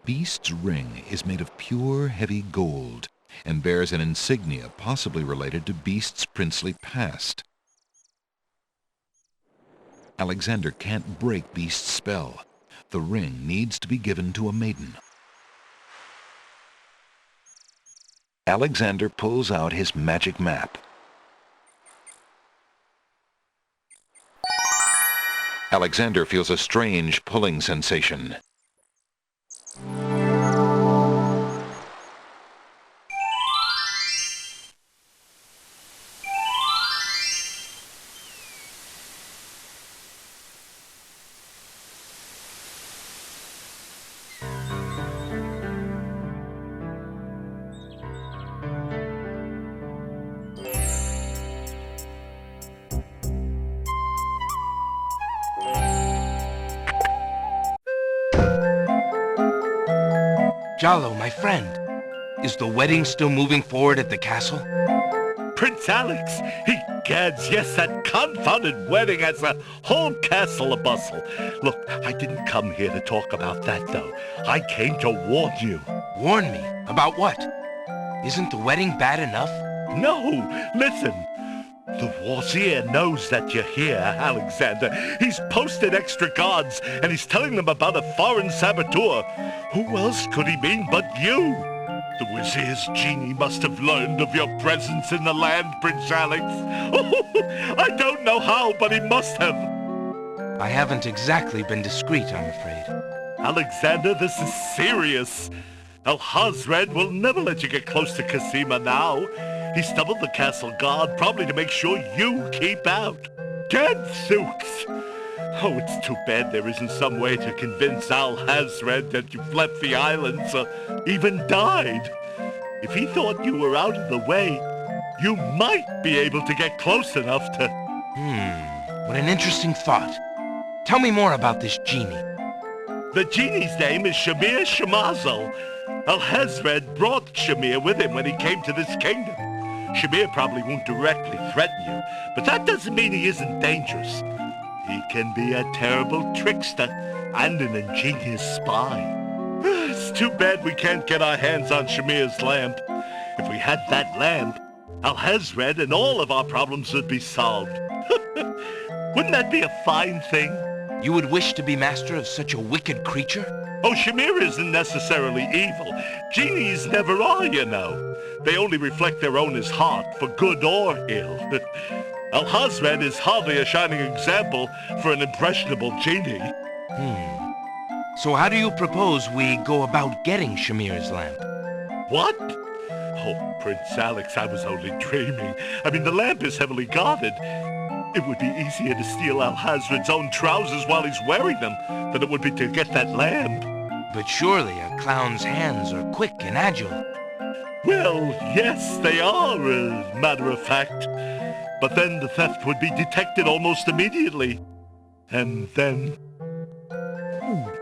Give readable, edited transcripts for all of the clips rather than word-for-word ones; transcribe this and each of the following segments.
Beast's ring is made of pure, heavy gold and bears an insignia possibly related to Beast's princely past. Alexander can't break Beast's spell. The ring needs to be given to a maiden. Alexander pulls out his magic map. Alexander feels a strange pulling sensation. Jalo, my friend, is the wedding still moving forward at the castle? Prince Alex, egads, yes, that confounded wedding has a whole castle a-bustle. Look, I didn't come here to talk about that, though. I came to warn you. Warn me? About what? Isn't the wedding bad enough? No, listen. The Wazir knows that you're here, Alexander. He's posted extra guards, and he's telling them about a foreign saboteur. Who else could he mean but you? The Wazir's genie must have learned of your presence in the land, Prince Alex. Oh, I don't know how, but he must have. I haven't exactly been discreet, I'm afraid. Alexander, this is serious. Alhazred will never let you get close to Cosima now. He doubled the castle guard, probably to make sure you keep out. Gadzooks! Oh, it's too bad there isn't some way to convince Alhazred that you've left the islands or even died. If he thought you were out of the way, you might be able to get close enough to... What an interesting thought. Tell me more about this genie. The genie's name is Shamir Shamazel. Alhazred brought Shamir with him when he came to this kingdom. Shamir probably won't directly threaten you, but that doesn't mean he isn't dangerous. He can be a terrible trickster and an ingenious spy. It's too bad we can't get our hands on Shamir's lamp. If we had that lamp, Alhazred and all of our problems would be solved. Wouldn't that be a fine thing? You would wish to be master of such a wicked creature? Oh, Shamir isn't necessarily evil. Genies never are, you know. They only reflect their owner's heart, for good or ill. Alhazred is hardly a shining example for an impressionable genie. So how do you propose we go about getting Shamir's lamp? What? Oh, Prince Alex, I was only dreaming. I mean, the lamp is heavily guarded. It would be easier to steal Alhazred's own trousers while he's wearing them than it would be to get that lamp. But surely a clown's hands are quick and agile. Well, yes, they are, as a matter of fact. But then the theft would be detected almost immediately. And then...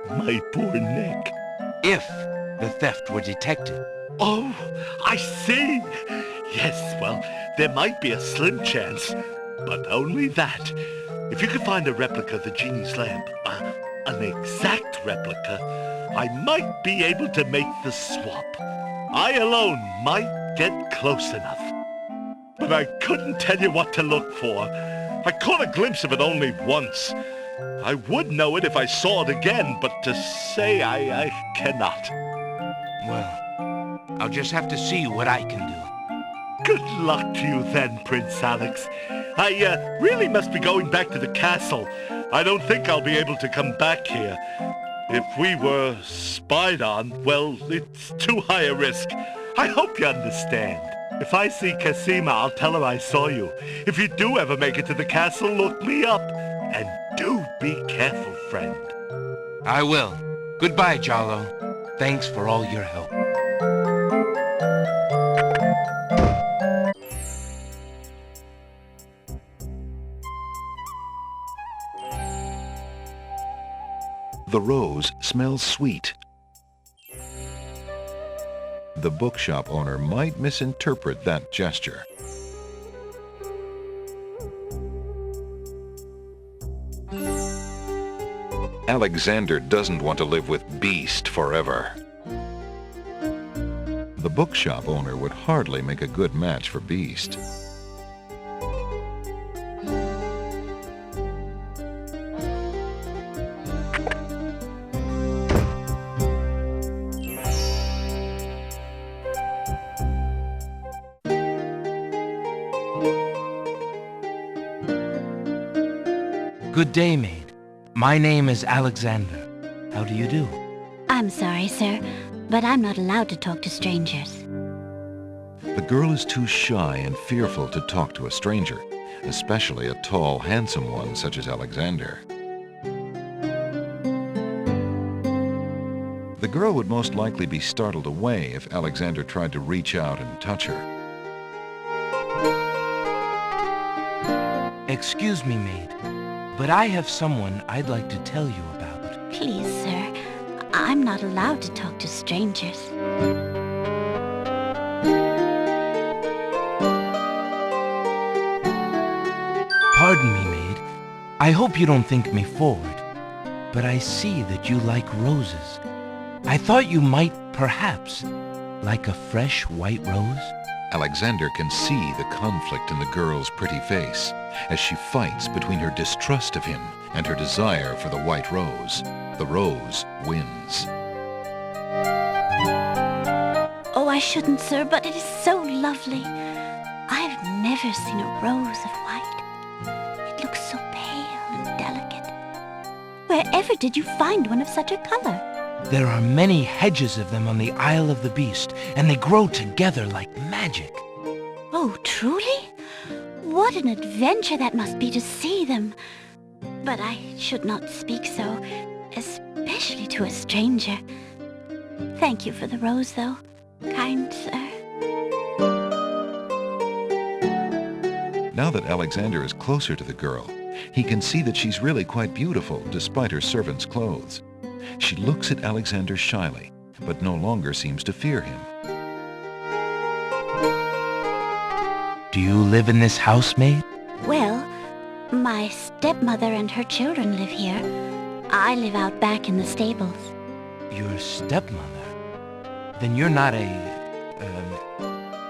my poor neck. If the theft were detected. Oh, I see. Yes, well, there might be a slim chance, but only that. If you could find a replica of the genie's lamp, an exact replica, I might be able to make the swap. I alone might get close enough. But I couldn't tell you what to look for. I caught a glimpse of it only once. I would know it if I saw it again, but to say I cannot. Well, I'll just have to see what I can do. Good luck to you then, Prince Alex. I really must be going back to the castle. I don't think I'll be able to come back here. If we were spied on, well, it's too high a risk. I hope you understand. If I see Cosima, I'll tell her I saw you. If you do ever make it to the castle, look me up. And do be careful, friend. I will. Goodbye, Jalo. Thanks for all your help. The rose smells sweet. The bookshop owner might misinterpret that gesture. Alexander doesn't want to live with Beast forever. The bookshop owner would hardly make a good match for Beast. Good day, maid. My name is Alexander. How do you do? I'm sorry, sir, but I'm not allowed to talk to strangers. The girl is too shy and fearful to talk to a stranger, especially a tall, handsome one such as Alexander. The girl would most likely be startled away if Alexander tried to reach out and touch her. Excuse me, maid, but I have someone I'd like to tell you about. Please, sir, I'm not allowed to talk to strangers. Pardon me, maid. I hope you don't think me forward, but I see that you like roses. I thought you might, perhaps, like a fresh white rose. Alexander can see the conflict in the girl's pretty face as she fights between her distrust of him and her desire for the white rose. The rose wins. Oh, I shouldn't, sir, but it is so lovely. I've never seen a rose of white. It looks so pale and delicate. Wherever did you find one of such a color? There are many hedges of them on the Isle of the Beast, and they grow together like magic. Oh, truly? What an adventure that must be to see them. But I should not speak so, especially to a stranger. Thank you for the rose, though, kind sir. Now that Alexander is closer to the girl, he can see that she's really quite beautiful despite her servant's clothes. She looks at Alexander shyly, but no longer seems to fear him. Do you live in this house, maid? Well, my stepmother and her children live here. I live out back in the stables. Your stepmother? Then you're not a...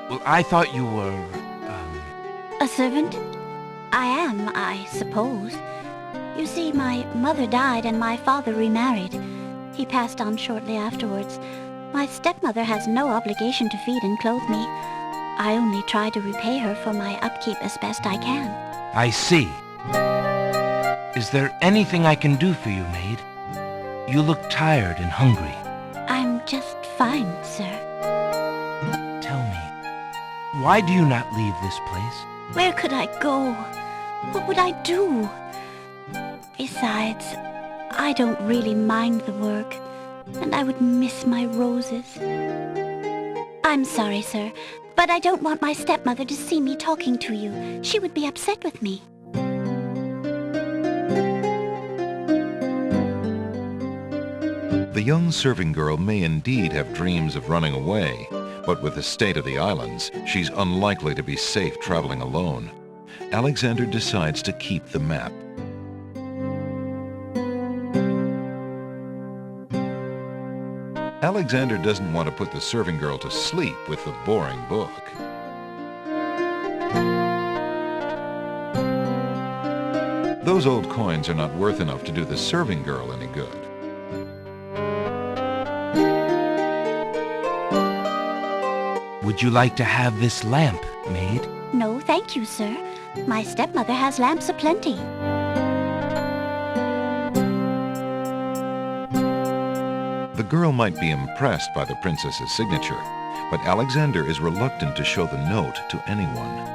well, I thought you were, A servant? I am, I suppose. You see, my mother died and my father remarried. He passed on shortly afterwards. My stepmother has no obligation to feed and clothe me. I only try to repay her for my upkeep as best I can. I see. Is there anything I can do for you, maid? You look tired and hungry. I'm just fine, sir. Tell me, why do you not leave this place? Where could I go? What would I do? Besides, I don't really mind the work, and I would miss my roses. I'm sorry, sir, but I don't want my stepmother to see me talking to you. She would be upset with me. The young serving girl may indeed have dreams of running away, but with the state of the islands, she's unlikely to be safe traveling alone. Alexander decides to keep the map. Alexander doesn't want to put the serving girl to sleep with the boring book. Those old coins are not worth enough to do the serving girl any good. Would you like to have this lamp, maid? No, thank you, sir. My stepmother has lamps aplenty. The girl might be impressed by the princess's signature, but Alexander is reluctant to show the note to anyone.